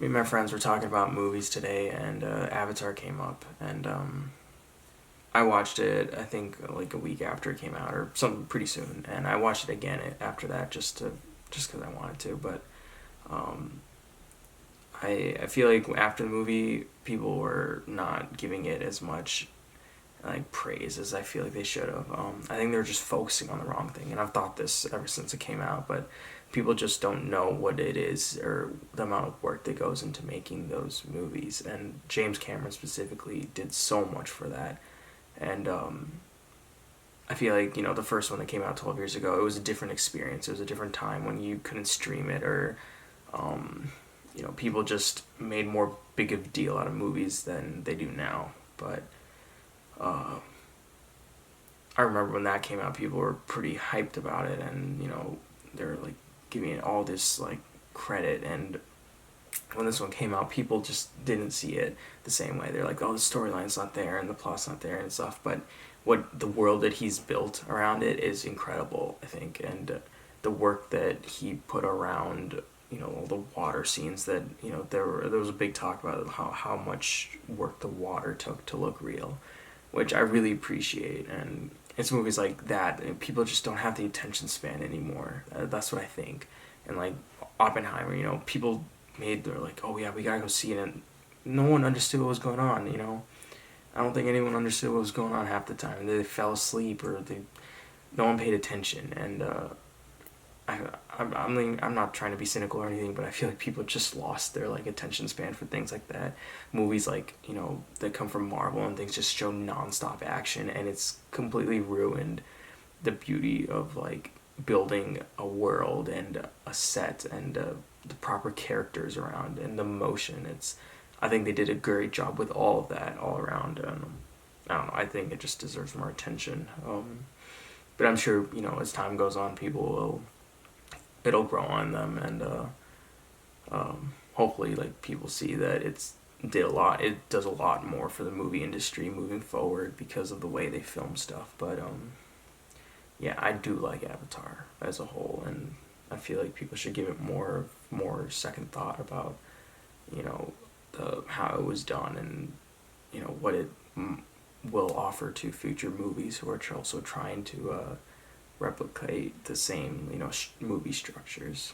Me and my friends were talking about movies today, and Avatar came up, and I watched it. I think like a week after it came out, or something pretty soon, and I watched it again after that just because I wanted to. But um, I feel like after the movie, people were not giving it as much like praise as I feel like they should have. I think they're just focusing on the wrong thing, and I've thought this ever since it came out. But people just don't know what it is or the amount of work that goes into making those movies. And James Cameron specifically did so much for that. And I feel like the first one that came out 12 years ago, it was a different experience. It was a different time when you couldn't stream it or people just made more big of a deal out of movies than they do now. But uh, I remember when that came out, people were pretty hyped about it, and they're like giving it all this like credit. And when this one came out, people just didn't see it the same way. They're like, "Oh, the storyline's not there and the plot's not there and stuff." But what the world that he's built around it is incredible, I think, and the work that he put around all the water scenes that there was a big talk about how much work the water took to look real, which I really appreciate. And it's movies like that, and people just don't have the attention span anymore. That's what I think. And like Oppenheimer, people they're like, oh yeah, we gotta go see it, and no one understood what was going on. I don't think anyone understood what was going on half the time. They fell asleep or no one paid attention. And I, I'm not trying to be cynical or anything, but I feel like people just lost their like attention span for things like that. Movies like that come from Marvel and things just show nonstop action, and it's completely ruined the beauty of like building a world and a set and the proper characters around and the motion. I think they did a great job with all of that all around. I don't know. I think it just deserves more attention. But I'm sure as time goes on, people will it'll grow on them, and hopefully like people see that it does a lot more for the movie industry moving forward because of the way they film stuff. But yeah, I do like Avatar as a whole, and I feel like people should give it more second thought about you know the how it was done, and what it will offer to future movies who are also trying to replicate the same movie structures.